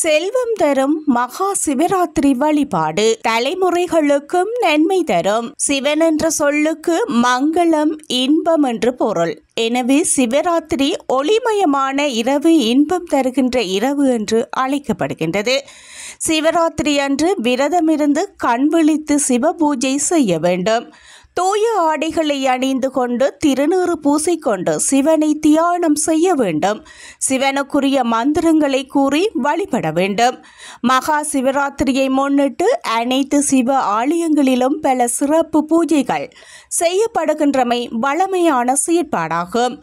செல்வம் தரும் மகா சிவராத்திரி வழிபாடு தலைமுறைகளுக்கும் நன்மை தரும். சிவன் என்ற சொல்லுக்கு மங்களம், இன்பம் என்று பொருள். எனவே சிவராத்திரி ஒளிமயமான இரவு, இன்பம் தருகின்ற இரவு என்று அழைக்கப்படுகின்றது. சிவராத்திரி அன்று விரதமிருந்து கண் விழித்து சிவ பூஜை செய்ய வேண்டும். தூய ஆடைகளை அணிந்து கொண்டு திருநீறு பூசிக்கொண்டு சிவனை தியானம் செய்ய வேண்டும். சிவனுக்குரிய மந்திரங்களை கூறி வழிபட வேண்டும். மகா சிவராத்திரியை முன்னிட்டு அனைத்து சிவ ஆலயங்களிலும் பல சிறப்பு பூஜைகள் செய்யப்படுகின்றமை வழமையான செயற்பாடாகும்.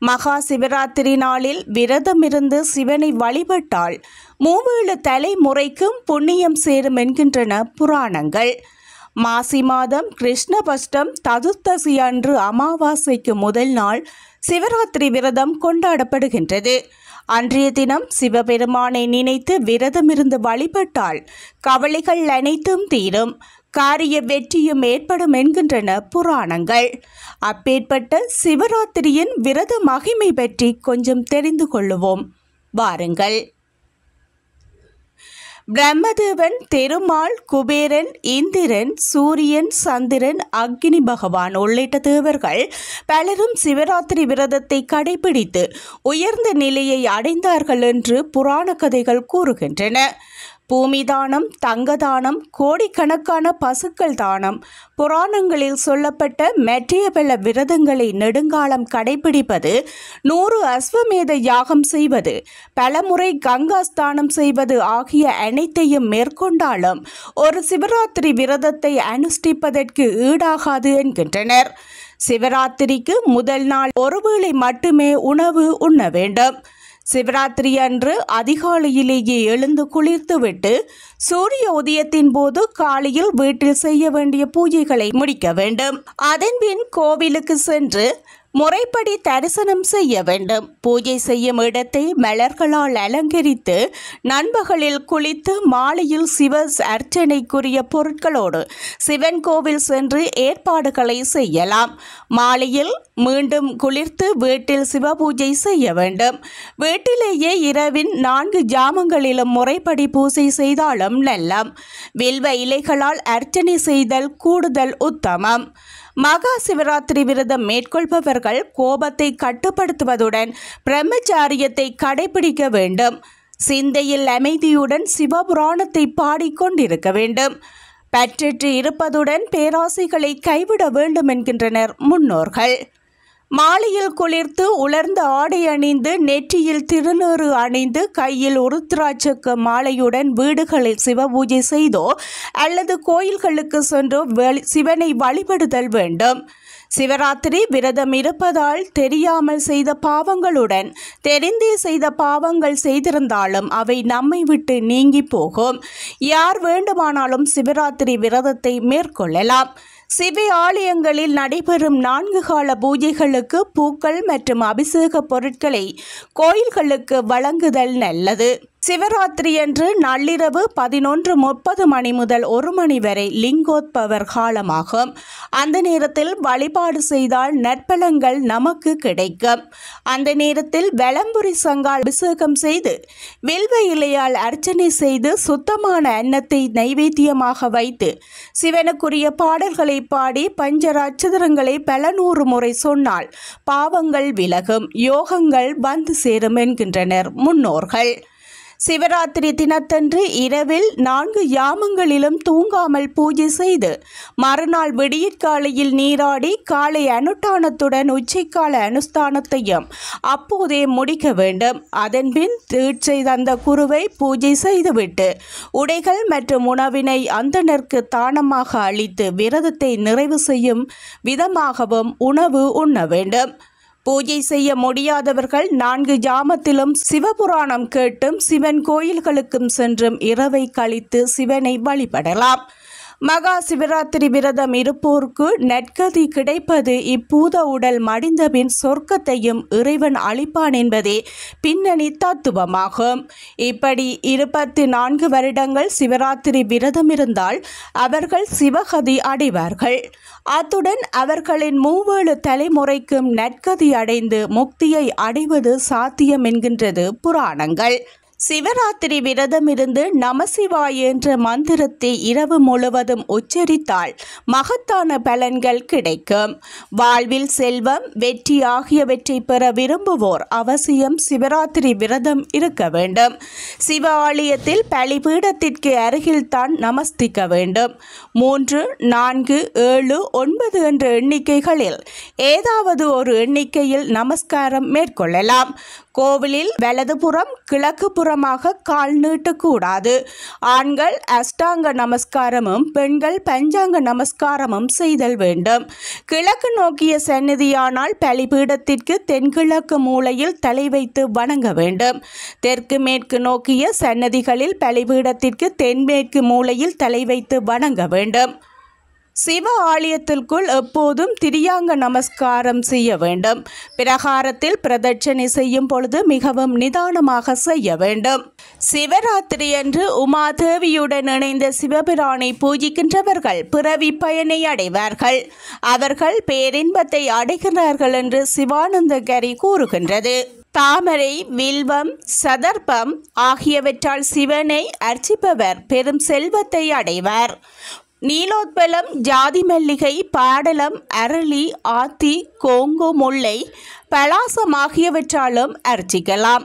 மகா சிவராத்திரி நாளில் விரதமிருந்து சிவனை வழிபட்டால் 3 தலைமுறைக்கும் புண்ணியம் சேரும் என்கின்றன புராணங்கள். மாசி மாதம் கிருஷ்ணபஷ்டம் சதுர்த்தசி அன்று அமாவாசைக்கு முதல் நாள் சிவராத்திரி விரதம் கொண்டாடப்படுகின்றது. அன்றைய தினம் சிவபெருமானை நினைத்து விரதமிருந்து வழிபட்டால் கவலைகள் அனைத்தும் தீரும், காரிய வெற்றியும் ஏற்படும் என்கின்றன புராணங்கள். அப்பேற்பட்ட சிவராத்திரியின் விரத மகிமை பற்றி கொஞ்சம் தெரிந்து கொள்ளுவோம் வாருங்கள். பிரம்மதேவன், திருமால், குபேரன், இந்திரன், சூரியன், சந்திரன், அக்னி பகவான் உள்ளிட்ட தேவர்கள் பலரும் சிவராத்திரி விரதத்தை கடைபிடித்து உயர்ந்த நிலையை அடைந்தார்கள் என்று புராண கதைகள் கூறுகின்றன. பூமி தானம், தங்க தானம், கோடிக்கணக்கான பசுக்கள் தானம், புராணங்களில் சொல்லப்பட்ட மற்றைய பல விரதங்களை நெடுங்காலம் கடைபிடிப்பது, 100 அஸ்வமேத யாகம் செய்வது, பலமுறை கங்கா ஸ்நானம் செய்வது ஆகிய அனைத்தையும் மேற்கொண்டாலும் ஒரு சிவராத்திரி விரதத்தை அனுஷ்டிப்பதற்கு ஈடாகாது என்கின்றனர். சிவராத்திரிக்கு முதல் நாள் ஒருவேளை மட்டுமே உணவு உண்ண வேண்டும். சிவராத்திரி அன்று அதிகாலையிலேயே எழுந்து குளித்துவிட்டு சூரிய உதயத்தின் போது காலையில் வீட்டில் செய்ய வேண்டிய பூஜைகளை முடிக்க வேண்டும். அதன்பின் கோவிலுக்கு சென்று முறைப்படி தரிசனம் செய்ய வேண்டும். பூஜை செய்யும் இடத்தை மலர்களால் அலங்கரித்து நண்பகலில் குளித்து மாலையில் சிவ அர்ச்சனைக்குரிய பொருட்களோடு சிவன் கோவில் சென்று ஏற்பாடுகளை செய்யலாம். மாலையில் மீண்டும் குளிர்த்து வீட்டில் சிவபூஜை செய்ய வேண்டும். வீட்டிலேயே இரவின் 4 ஜாமங்களிலும் முறைப்படி பூஜை செய்தாலும் நல்லம். வில்வ இலைகளால் அர்ச்சனை செய்தல் கூடுதல் உத்தமம். மகா சிவராத்திரி விரதம் மேற்கொள்பவர்கள் கோபத்தை கட்டுப்படுத்துவதுடன் பிரம்மச்சாரியத்தை கடைபிடிக்க வேண்டும். சிந்தையில் அமைதியுடன் சிவபுராணத்தை பாடிக்கொண்டிருக்க வேண்டும். பற்றற்று இருப்பதுடன் பேராசைகளை கைவிட வேண்டும் என்கின்றனர் முன்னோர்கள். மாலையில் குளிர்த்து உலர்ந்த ஆடை அணிந்து நெற்றியில் திருநீறு அணிந்து கையில் உருத்திராட்சக்க மாலையுடன் வீடுகளில் சிவபூஜை செய்தோ அல்லது கோயில்களுக்கு சென்றோ சிவனை வழிபடுதல் வேண்டும். சிவராத்திரி விரதம் இருப்பதால் தெரியாமல் செய்த பாவங்களுடன் தெரிந்தே செய்த பாவங்கள் செய்திருந்தாலும் அவை நம்மை விட்டு நீங்கி போகும். யார் வேண்டுமானாலும் சிவராத்திரி விரதத்தை மேற்கொள்ளலாம். சிவ ஆலயங்களில் நடைபெறும் 4 கால பூஜைகளுக்கு பூக்கள் மற்றும் அபிஷேக பொருட்களை கோயில்களுக்கு வழங்குதல் நல்லது. சிவராத்திரியன்று நள்ளிரவு 11:30 மணி முதல் 1 மணி வரை லிங்கோத்பவர் காலமாகும். அந்த நேரத்தில் வழிபாடு செய்தால் நற்பலங்கள் நமக்கு கிடைக்கும். அந்த நேரத்தில் வலம்புரி சங்கால் அபிஷேகம் செய்து வில்வ இலையால் அர்ச்சனை செய்து சுத்தமான அன்னத்தை நைவேத்தியமாக வைத்து சிவனுக்குரிய பாடல்களை பாடி பஞ்சராட்சதங்களை பல 100 முறை சொன்னால் பாவங்கள் விலகும், யோகங்கள் வந்து சேரும் என்கின்றனர் முன்னோர்கள். சிவராத்திரி தினத்தன்று இரவில் 4 யாமங்களிலும் தூங்காமல் பூஜை செய்து மறுநாள் விடியற்காலையில் நீராடி காலை அனுஷ்டானத்துடன் உச்சிக்கால அனுஷ்டானத்தையும் அப்போதே முடிக்க வேண்டும். அதன்பின் தீட்சை தந்த குருவை பூஜை செய்துவிட்டு உடைகள் மற்றும் உணவினை அந்தணருக்கு தானமாக அளித்து விரதத்தை நிறைவு செய்யும் விதமாகவும் உணவு உண்ண வேண்டும். பூஜை செய்ய முடியாதவர்கள் 4 ஜாமத்திலும் சிவபுராணம் கேட்டும் சிவன் கோயில்களுக்கும் சென்றும் இரவை கழித்து சிவனை வழிபடலாம். மகா சிவராத்திரி விரதம் இருப்போருக்கு நற்கதி கிடைப்பது இப்பூத உடல் மடிந்தபின் சொர்க்கத்தையும் இறைவன் அளிப்பான் என்பதே பின்னணி தத்துவமாகும். இப்படி 24 வருடங்கள் சிவராத்திரி விரதம் இருந்தால் அவர்கள் சிவகதி அடைவார்கள். அத்துடன் அவர்களின் 3 தலைமுறைக்கும் நற்கதி அடைந்து முக்தியை அடைவது சாத்தியம் என்கின்றது புராணங்கள். சிவராத்திரி விரதமிருந்து நமசிவாய என்ற மந்திரத்தை இரவு முழுவதும் உச்சரித்தால் மகத்தான பலன்கள் கிடைக்கும். வாழ்வில் செல்வம், வெற்றி ஆகியவற்றை பெற விரும்புவோர் அவசியம் சிவராத்திரி விரதம் இருக்க வேண்டும். சிவ ஆலயத்தில் பலிபீடத்திற்கு அருகில்தான் நமஸ்திக்க வேண்டும். 3, 4, 7, 9 என்ற எண்ணிக்கைகளில் ஏதாவது ஒரு எண்ணிக்கையில் நமஸ்காரம் மேற்கொள்ளலாம். கோவிலில் வலதுபுறம் கிழக்கு புறமாக கால் நீட்டக்கூடாது. ஆண்கள் அஷ்டாங்க நமஸ்காரமும் பெண்கள் பஞ்சாங்க நமஸ்காரமும் செய்தல் வேண்டும். கிழக்கு நோக்கிய சந்நிதியானால் பலிபீடத்திற்கு தென்கிழக்கு மூலையில் தலை வைத்து வணங்க வேண்டும். தெற்கு மேற்கு நோக்கிய சன்னதிகளில் பலிபீடத்திற்கு தென்மேற்கு மூலையில் தலை வைத்து வணங்க வேண்டும். சிவ ஆலயத்திற்குள் எப்போதும் திரியாங்க நமஸ்காரம் செய்ய வேண்டும். பிரகாரத்தில் பிரதட்சணை செய்யும் பொழுது மிகவும் நிதானமாக செய்ய வேண்டும். சிவராத்திரி அன்று உமாதேவியுடன் இணைந்த சிவபிரானை பூஜிக்கின்றவர்கள் பிறவி பயனை அடைவார்கள். அவர்கள் பேரின்பத்தை அடைகிறார்கள் என்று சிவானந்தகரி கூறுகின்றது. தாமரை, வில்வம், சதர்ப்பம் ஆகியவற்றால் சிவனை அர்ச்சிப்பவர் பெரும் செல்வத்தை அடைவார். நீலோத்பலம், ஜாதி மல்லிகை, பாடலம், அரளி, ஆத்தி, கோங்கோ, முல்லை, பலாசம் ஆகியவற்றாலும் அர்ச்சிக்கலாம்.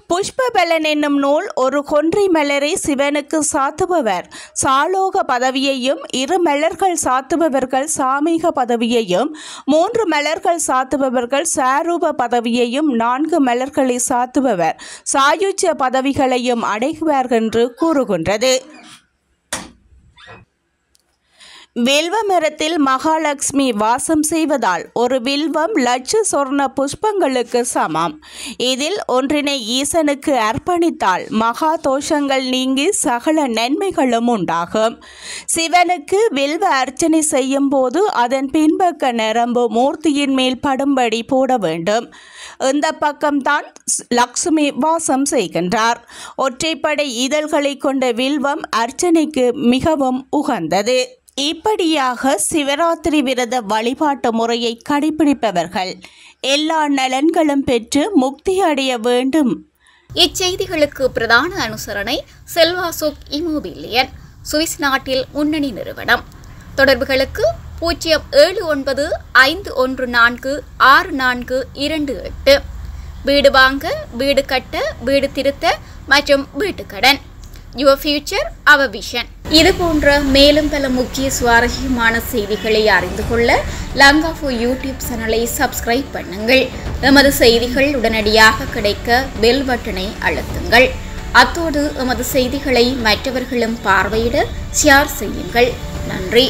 புஷ்பபலன் என்னும் நூல் ஒரு கொன்றை மலரை சிவனுக்கு சாத்துபவர் சாலோக பதவியையும், 2 மலர்கள் சாத்துபவர்கள் சாமீக பதவியையும், 3 மலர்கள் சாத்துபவர்கள் சாரூப பதவியையும், 4 மலர்களை சாத்துபவர் சாயுஜ பதவிகளையும் அடைவார் என்று கூறுகின்றது. வில்வ மரத்தில் மகாலட்சுமி வாசம் செய்வதால் ஒரு வில்வம் லட்ச சொர்ண புஷ்பங்களுக்கு சமம். இதில் ஒன்றினை ஈசனுக்கு அர்ப்பணித்தால் மகா தோஷங்கள் நீங்கி சகல நன்மைகளும் உண்டாகும். சிவனுக்கு வில்வ அர்ச்சனை செய்யும் போது அதன் பின்பக்க நரம்பு மூர்த்தியின் மேல் படும்படி போட வேண்டும். இந்த பக்கம்தான் லக்ஷ்மி வாசம் செய்கின்றார். ஒற்றைப்படை இதழ்களை கொண்ட வில்வம் அர்ச்சனைக்கு மிகவும் உகந்தது. இப்படியாக சிவராத்திரி விரத வழிபாட்டு முறையை கடைபிடிப்பவர்கள் எல்லா நலன்களும் பெற்று முக்தி அடைய வேண்டும். இச்செய்திகளுக்கு பிரதான அனுசரணை செல்வாசுக் இமோபிலியன், சுவிஸ் நாட்டில் முன்னணி நிறுவனம். தொடர்புகளுக்கு 07951464228. வீடு வாங்க, வீடு கட்ட, வீடு திருத்த மற்றும் வீட்டுக்கடன். Your future our vision. இது போன்ற மேலும் பல முக்கிய சுவாரஸ்யமான செய்திகளை அறிந்து கொள்ள லங்காஃபோ யூடியூப் சேனலை சப்ஸ்கிரைப் பண்ணுங்கள். எமது செய்திகள் உடனடியாக கிடைக்க பெல் பட்டனை அழுத்துங்கள். அத்தோடு எமது செய்திகளை மற்றவர்களும் பார்வையிட ஷேர் செய்யுங்கள். நன்றி.